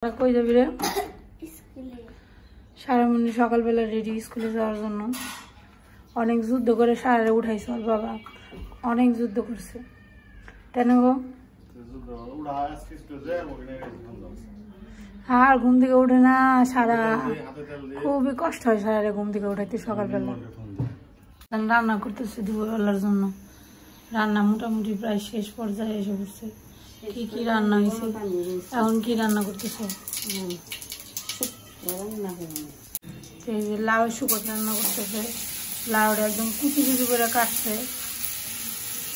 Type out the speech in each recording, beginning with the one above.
কই যাবি রে? সারামণি সকালবেলা রেডি স্কুলে যাওয়ার জন্য। অনেক যুদ্ধ করে সারারে উঠাইছে ওর বাবা, অনেক যুদ্ধ করছে। তাই না গো? আর ঘুম থেকে উঠে না সারা, খুবই কষ্ট হয় সারারে ঘুম থেকে উঠাইতে সকালবেলা। রান্না করতেছে দুপুরবেলার জন্য। রান্না মোটামুটি প্রায় শেষ পর্যায়ে এসে পড়ছে। কি কি রান্না হয়েছে? এখন কি রান্না করতেছে? এই যে লাউ শুকত রান্না করতেছে। লাউটা একদম কুচি কুচি করে কাটছে,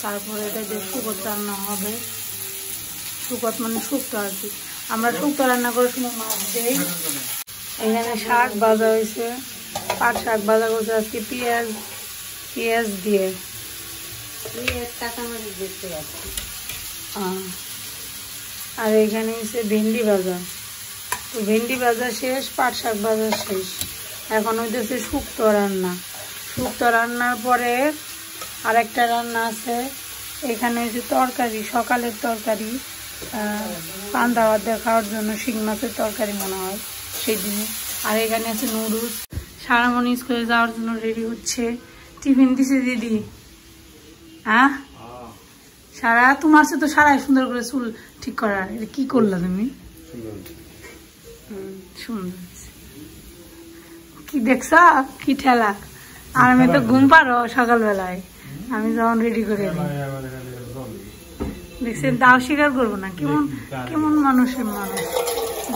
তারপরে এটা যে শুকত রান্না হবে। শুকত মানে শুক্তো আর কি। আমরা শুক্তো রান্না করে শুনে মাছ দিই। এখানে শাক ভাজা হয়েছে, পাট শাক ভাজা করছে আজকে পেঁয়াজ দিয়ে। আর এখানে হচ্ছে ভেন্ডি ভাজা। তো ভেন্ডি ভাজা শেষ, পাট শাক ভাজা শেষ। এখন হইতেছে শুক্তো রান্না। শুক্তো রান্নার পরে আরেকটা রান্না আছে। এখানে হচ্ছে তরকারি, সকালের তরকারি, পান্তা ভাত দিয়ে খাওয়ার জন্য শিং মাছের তরকারি মনে হয় সেই দিনে। আর এখানে আছে নুডলস। সারামণি স্কুলে যাওয়ার জন্য রেডি হচ্ছে। টিফিন দিছে দিদি? হ্যাঁ সারা, তোমার তো সারাই সুন্দর করে চুল ঠিক করার, এটা কি করলা তুমি? সুন্দর কি দেখছ, কি ঠেলা। আর আমি তো ঘুম পারো সকালবেলায়, আমি যখন রেডি করে দেখছেন, তাও স্বীকার করবো না। কেমন কেমন মানুষের মানুষ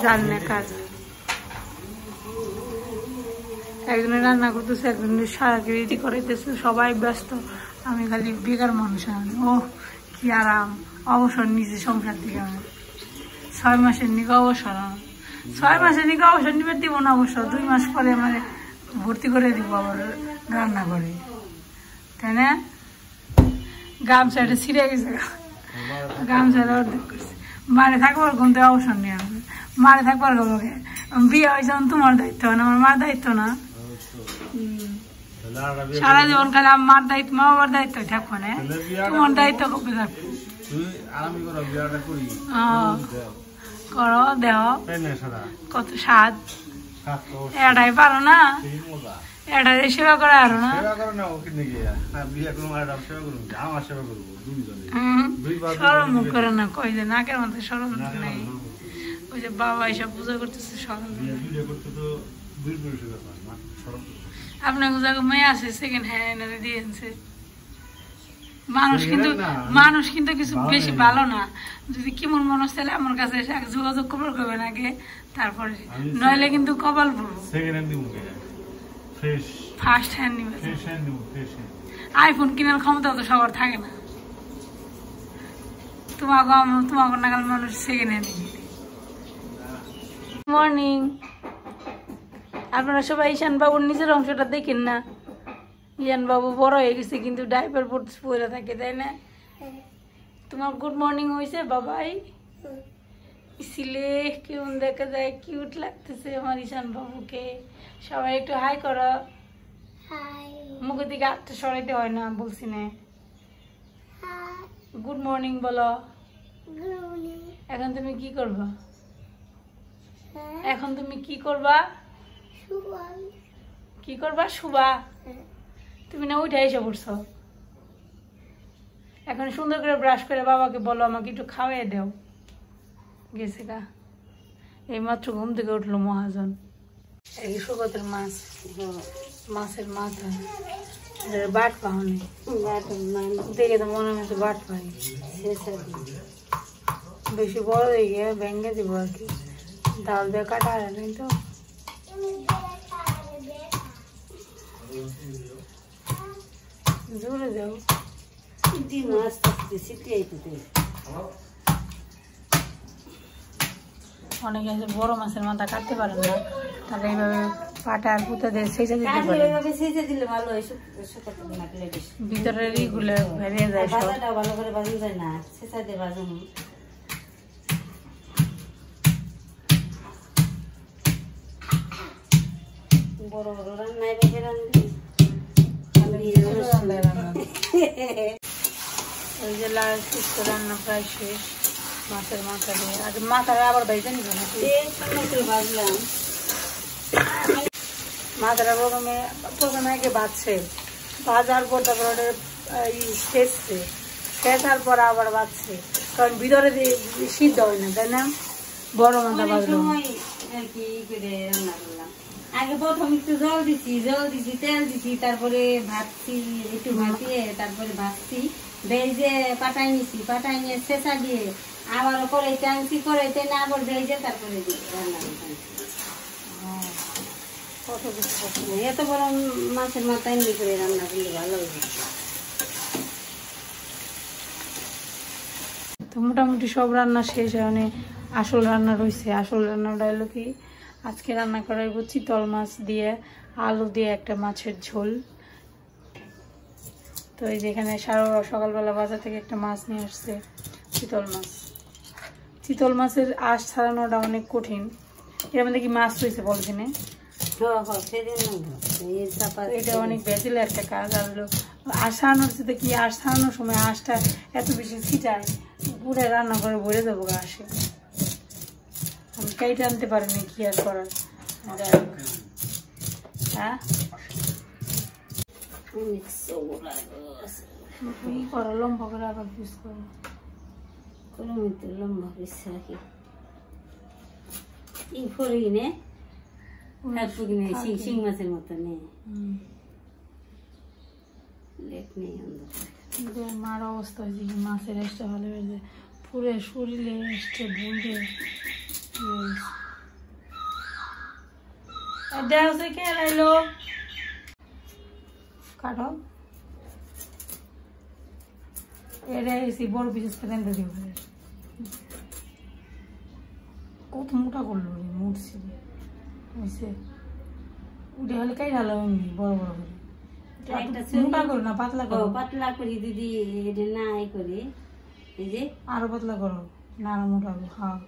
জান না কাজ। একজনে রান্না করতেছে, একজনে সারাকে রেডি করাইতেছে, সবাই ব্যস্ত। আমি খালি বেকার মানুষ। ও কি আরাম, অবসর নিচে সংসার থেকে। আমি 6 মাসের নিকে অবসর, 6 মাসের নিকে অবসর নিবে দিব না অবশ্য। 2 মাস পরে আমার ভর্তি করে দিব আবার রান্না করে, তাই না? গামছাটা ছিঁড়ে গেছে, গামছাটা অর্ধেক করছে। মারে থাকবার ঘুম থেকে অবসর নিয়ে আসবে, মারে থাকবার ঘুমকে। বিয়ে হয়েছে তোমার দায়িত্ব না, আমার মার দায়িত্ব না। সারা জীবন খালি মার দায়িত্ব, মা বাবার দায়িত্ব থাকবো না, তোমার দায়িত্ব কবে থাকবে? করো দেহ কত স্বাদ, এটাই পারো না, এটাই সেবা করে আরো না। সরম মুখ করে না, কই যে নাকের মধ্যে সরম নেই। ওই যে বাবা এসব পূজা করতেছে সরম। আপনার মেয়ে আছে সেকেন্ড হ্যান্ড দিয়েছে। মানুষ কিন্তু কিছু বেশি ভালো না। যদি কেমন মানুষ তাহলে আমার কাছে এসে যোগাযোগ করবেন আগে, তারপরে নইলে কিন্তু কপাল পড়বো। ফার্স্ট হ্যান্ড নিবে। আইফোন কেনার ক্ষমতা তো সবার থাকে না। তোমাকে নাগাল মানুষ সেকেন্ড হ্যান্ড নিবে। মর্নিং। আপনারা সবাই ঈশান বাবুর নিজের অংশটা দেখেন না। ঈশান বাবু বড় হয়ে গেছে কিন্তু ডাইপার পরে থাকে, তাই না? তোমার গুড মর্নিং হয়েছে বাবাই? ছিলে কেমন দেখা যায়, কিউট লাগতেছে আমার ঈশান বাবুকে। সবাই একটু হাই করো। মুখের দিকে হাতটা সরাইতে হয় না, বলছি না। গুড মর্নিং বলো। এখন তুমি কি করবা? এখন তুমি কি করবা? কি করবা? শুবা? তুমি না উঠে এসে পড়ছো। এখন সুন্দর করে ব্রাশ করে বাবাকে বলো আমাকে একটু খাওয়াই দাও। গেছে গা, এই মাত্র ঘুম থেকে উঠলো মহাজন। এই শুকতের মাছ, মাছের মাথা, বাট পাওনি দেখে তো মনে হচ্ছে বাট পাই। বেশি বড় দেখে ভেঙে দিব আর কি, ডাল দিয়ে কাটা হয় নাই তো। জোরে যাও। অনেকে আছে বড় মাছের মাথা কাটতে পারেন না, তাহলে এইভাবে পাটা আর পুঁতা দিয়ে সেচে দিতে পারে। ভিতরের ইগুলো বেরিয়ে যায় সব। ভালো করে বাজু যায় না, সেচা দিয়ে বাজুন। বড় বড় রান্নায় বেশি রান্না। ওই যে লাল শুক্তো রান্না প্রায় শেষ। মাছের মাথা দিয়ে আর মাথাটা আবার ভেজে নিব না ভাজলাম মাথাটা প্রথমে আগে বাজছে, ভাজার পর তারপর ওটা সেচছে, সেচার পর আবার বাজছে, কারণ ভিতরে সিদ্ধ হয় না, তাই না? বড় মাথা বাজলো আর কি করে রান্না করলাম। আগে প্রথম একটু জল দিছি, তেল দিছি, তারপরে ভাজছি, একটু ভাজিয়ে তারপরে ভাজছি, ভেজে পাটাই নিছি, পাটাই নিয়ে ছেঁচা দিয়ে আবার করে টানছি, করে টেনে আবার ভেজে তারপরে রান্না করলাম। এত বড় মাছের মাথা এমনি করে রান্না করলে ভালো হবে। তো মোটামুটি সব রান্না শেষ, মানে আসল রান্না রয়েছে। আসল রান্নাটা হলো কি, আজকে রান্না করাইব চিতল মাছ দিয়ে আলু দিয়ে একটা মাছের ঝোল। তো এই যেখানে সকালবেলা বাজার থেকে একটা মাছ নিয়ে আসছে, চিতল মাছ। চিতল মাছের আঁশ ছাড়ানোটা অনেক কঠিন। এর মধ্যে কি মাছ রয়েছে পলিথিনে, এটা অনেক বেজিলে একটা কাজ। আর হলো আঁশ ছাড়ানোর সাথে কি, আঁশ ছাড়ানোর সময় আঁশটা এত বেশি ছিটায়, পুরো রান্না করে ভরে দেবো আসে। আমি কেটে আনতে পারিনি, কি আর করার। হ্যাঁ কি করো, লম্বা করে আবার পিস করো, লম্বা পিস রাখি ফরিনে শিং মাছের মতো নেই, মার অবস্থা হয়েছে কি, মাছের এসটা ভালো হয়েছে, পুরো শরীরে এসছে বুঝে কে এলো। কাটো এটা এসি বড় বিশেষ করে কত মোটা করলো রে, মুড়ছি হয়েছে উঠে হলে কাই ঢালো এমনি বড় বড় করে, মোটা করো না, পাতলা করো। পাতলা করি দিদি, এটা না করি, এই যে আরো পাতলা করো, না আরো মোটা করো। হ্যাঁ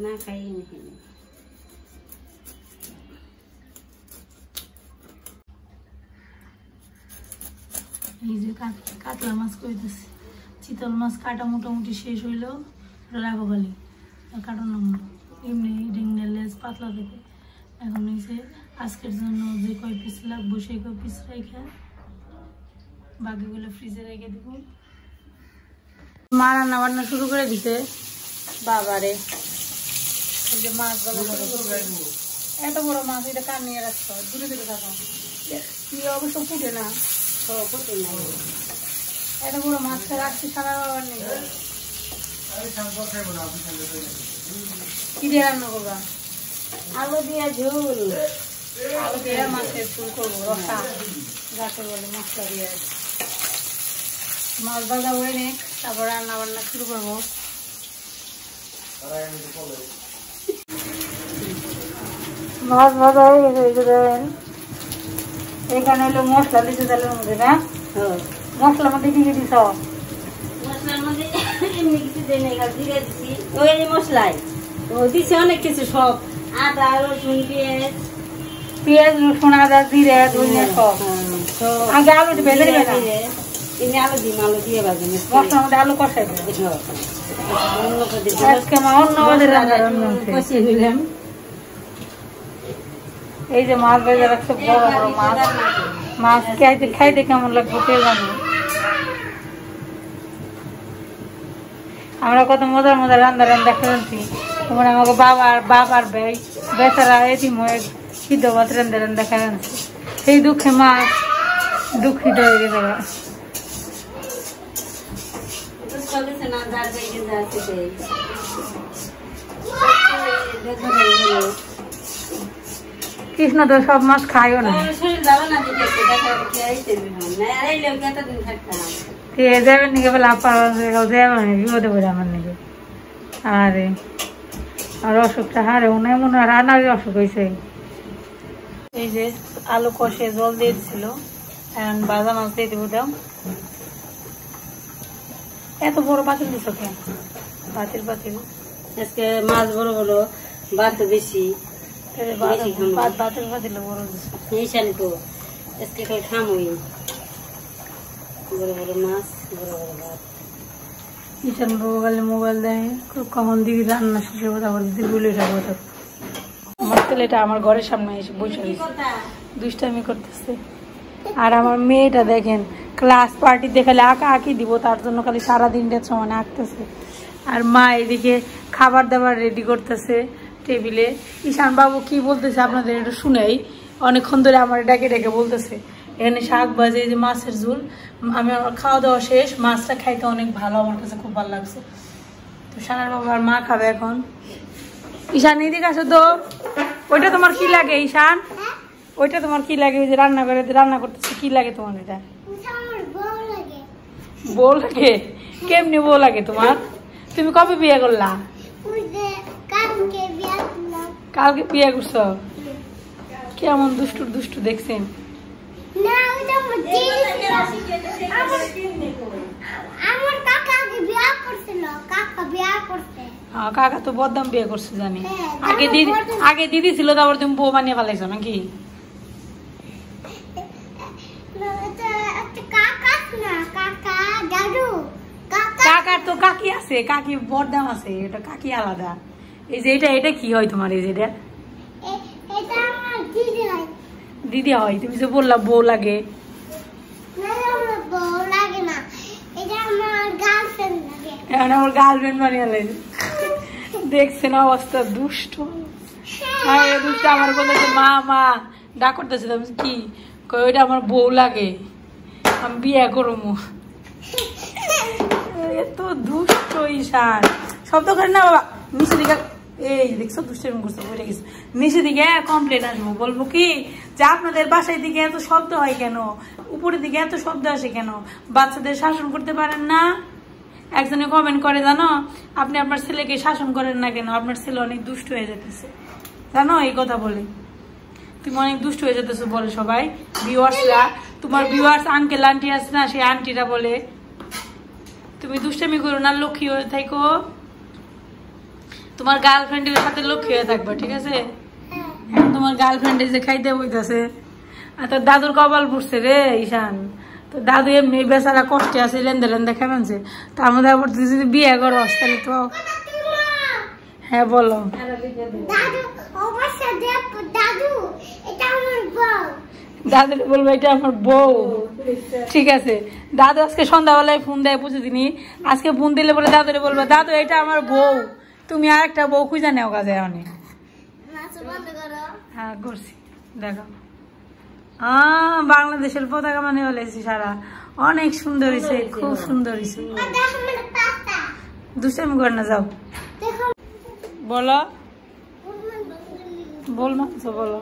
না খাই এই যে কাতলা মাছ কইতেছি, চিতল মাছ কাটা মোটামুটি শেষ হইলেও রাখো খালি কাটানো, এমনি ডিঙ্গের লেজ পাতলা থেকে। এখন হয়েছে আজকের জন্য যে কয় পিস লাগবো সেই কয় পিস রেখে বাকিগুলো ফ্রিজে রেখে দিব। মা রান্না বান্না শুরু করে দিতে বাবারে, এই যে মাছ এত বড় মাছ, এটা কান নিয়ে রাখতে হয়, দূরে দূরে থাকো, অবশ্য ফুটে না, এত বড় মাছটা রাখছি সারা বাবার নেই। কি দিয়ে রান্না করবা? আলু দিয়ে ঝোল, আলু দিয়ে মাছের ঝোল করবো, রসা যাকে বলে, মশলা দিয়ে। মাছ ভাজা হয়ে নে, তারপর রান্না বান্না শুরু করবো। মাছ ভাজা হয়ে গেছে, এই যে দেখেন এখানে হলো মশলা দিতে তেলের মধ্যে, না মশলার মধ্যে কি কি দিছ? মশলার মধ্যে এমনি কিছু দেয় না, জিরে দিছি, ওই মশলাই দিছি অনেক কিছু, সব আদা রসুন পেঁয়াজ রসুন আদা জিরে ধনিয়া সব। আগে আলুটা ভেজে নেবে না, আলু দিই, আলু দিয়ে ভাজি মশলার মধ্যে আলু কষাই দেবে। আজকে মা অন্য কষিয়ে নিলাম। এই যে মাছ ভেজে রাখছে, বড় বড় মাছ, মাছ খাইতে কেমন লাগবে কে জানো। আমরা কত মজার মজার রান্না খেয়েছি, তোমার আমাকে বাবার বেচারা এটিম হয়ে সিদ্ধ ভাত রান্না খেয়েছি, সেই দুঃখে মা দুঃখিত হয়ে গেছে। কৃষ্ণ তো সব মাছ খাইও না, যাবেন নাকি বলে আপা যাবেন বিপদে পড়ে আমার নাকি। আরে আর অসুখটা হারে মনে মনে হয় রান্নারই অসুখ হয়েছে। এই যে আলু কষে জল দিয়ে দিছিল, এখন ভাজা মাছ দিয়ে দিব। দাও, এত বড় পাতিল দিছ কেন? পাতিল আজকে মাছ বড় বড়, ভাত বেশি, পাতিল বড় দিছে তো আজকে খাই খামই, বড় বড় মাছ, বড় বড় ভাত। ঈশান বাবা মোবাইল দেয় কখন দিদি রান্না শেষে তারপর দিদি বলে যাবো। আমার ছেলেটা আমার ঘরের সামনে এসে বসে রয়েছে, দুষ্টামি করতেছে। আর আমার মেয়েটা দেখেন ক্লাস পার্টি দেখালে আঁকা আঁকি দিব, তার জন্য খালি সারাদিনটার সময় আঁকতেছে। আর মা এদিকে খাবার দাবার রেডি করতেছে টেবিলে। ঈশান বাবু কি বলতেছে আপনাদের একটু শুনেই, অনেকক্ষণ ধরে আমার ডেকে ডেকে বলতেছে। এখানে শাক ভাজি, যে মাছের ঝোল, আমি আমার খাওয়া দাওয়া শেষ, মাছটা খাইতে অনেক ভালো, আমার কাছে খুব ভালো লাগছে। তো সানার বাবা আর মা খাবে এখন। ঈশান এদিকে আসো তো, ওইটা তোমার কি লাগে ঈশান? ওইটা তোমার কি লাগে? ওই যে রান্না করে রান্না করতেছে, কি লাগে তোমার? এটা বউ লাগে? কেমনি বউ লাগে তোমার? তুমি কবে বিয়ে করলা? কালকে বিয়ে করছো? কেমন দুষ্টু দুষ্টু দেখছেন? কাকা তো বদনাম বিয়ে করছে জানি। আগে দিদি ছিল, তারপর তুমি বউ বানিয়ে ফেলাইছো নাকি? কাকার তো কাকি আছে, কাকি বদনাম আছে, এটা কাকি আলাদা। এই যে এটা কি হয় তোমার? এই যে দিদি হয়, তুমি যে বললা বউ লাগে। আমার গার্লফ্রেন্ড বানিয়ে দেখছেন অবস্থা, দুষ্ট। হ্যাঁ দুষ্ট আমার বলেছে মা মা ডাক করতেছে, কি ওইটা আমার বউ লাগে, আমি বিয়ে করবো। এত দুষ্ট ঈশান, শব্দ করে না বাবা। নিচে দিকে এই দেখছো দুষ্টামি করছে, বলে গেছে নিচে দিকে কমপ্লেন আসবো, বলবো কি যে আপনাদের বাসায় দিকে এত শব্দ হয় কেন, উপরের দিকে এত শব্দ আসে কেন, বাচ্চাদের শাসন করতে পারেন না? একজনে কমেন্ট করে জানো, আপনি আপনার ছেলেকে শাসন করেন না কেন, আপনার ছেলে অনেক দুষ্ট হয়ে যেতেছে, জানো এই কথা বলে। তুমি অনেক দুষ্ট হয়ে যেতেছো বলে সবাই ভিউয়ার্সরা, তোমার ভিউয়ার্স আঙ্কেল আন্টি আছে না, সেই আন্টিরা বলে তুমি দুষ্টামি করো না, লক্ষ্মী হয়ে থাকো, তোমার গার্লফ্রেন্ডের সাথে লক্ষ্মী হয়ে থাকবে, ঠিক আছে? তোমার গার্লফ্রেন্ডে যে খাইতে বইতেছে, আর তোর দাদুর কপাল পড়ছে রে ঈশান। তো দাদু এমনি বেচারা কষ্টে আছে, লেন্দে লেন্দে খেমেছে, তার মধ্যে আবার তুই যদি বিয়ে করো তাহলে তো। হ্যাঁ বলো। দাদুরে বলবো এটা আমার বউ, ঠিক আছে? দাদু আজকে সন্ধ্যাবেলায় ফোন দেয় প্রতিদিনই, আজকে ফোন দিলে বলে দাদুরে বলবো দাদু এটা আমার বউ, তুমি আর একটা বউ খুঁজে নেও কাজে অনেক। হ্যাঁ করছি, দেখো বাংলাদেশের পতাকা মানে বলেছি সারা, অনেক সুন্দর হয়েছে, খুব সুন্দর হয়েছে। দুষ্টামি করে না, যাও বলো, বল মানছো বলো।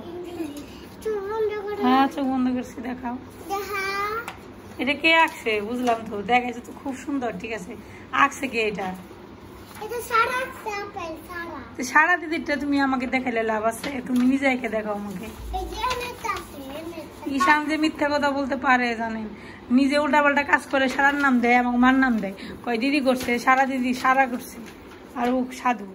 হ্যাঁ চোখ বন্ধ করছি, দেখাও। এটা কে আঁকছে? বুঝলাম তো, দেখাইছে তো খুব সুন্দর, ঠিক আছে। আঁকছে কে এটা? সারা দিদিরটা তুমি আমাকে দেখাইলে লাভ আছে? তুমি নিজে একে দেখাও আমাকে। ঈশান যে মিথ্যা কথা বলতে পারে জানেন, নিজে উল্টা পাল্টা কাজ করে সারার নাম দেয়, আমাকে মার নাম দেয়, কয় দিদি করছে, সারা দিদি সারা করছে, আর ও সাধু।